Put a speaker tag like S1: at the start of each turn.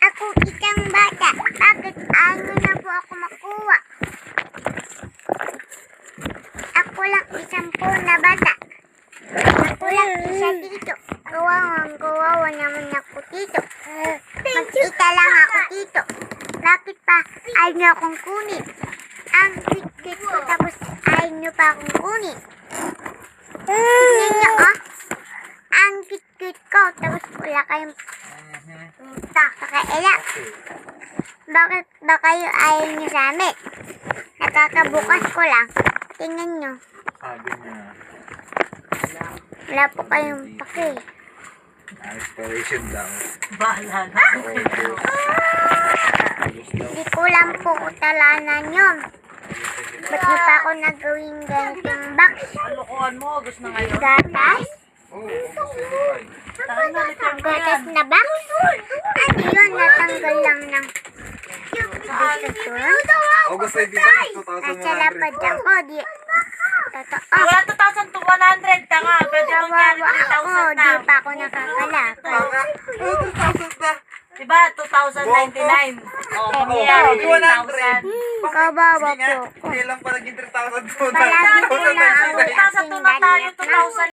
S1: Ako isang bata. Bakit ano na po ako makuha? Ako lang isang po na bata. Ako lang isa dito. Kawawa naman ako dito. Mag-isa lang ako dito. Bakit pa ayaw niyo akong kunin? Ang cute ko tapos ayaw niyo pa akong kunin. Tignan niyo ang cute ko tapos wala kayong kakaila. Bakit ba kayo ayaw niyo sa amin? Nakakabukas ko lang. Tingnan niyo.
S2: Sabi niya,
S1: Wala po kayong paki.
S2: inspiration daw.
S3: Bahala na.
S1: Hindi ko lang po utalanan yun. Ba't niyo pa ako nagawing ganitong box?
S3: Alukuhan mo, gusto na ngayon.
S1: Gatas?
S3: Tayo na, return mo
S1: Gatas
S3: yan.
S1: na box? Ano yun? Natanggal lang ng dito.
S2: August 25,
S1: Nasa lapad
S2: 2,100.
S1: ako. Di. Totoo.
S3: Wala 2,000 to 100. Tanga, pwede kong nyari
S1: Kawawa ako.
S3: 3,000 na.
S1: Di pa ako nakakalakad.
S3: Diba, 2,099. O, kung
S1: Eh,
S3: nyari
S2: ito,
S3: 3,000.
S1: Kawawa po.
S2: Kailan pa naging 3,000
S1: Palagi ko na ako
S3: 2,000 to na tayo, 2,000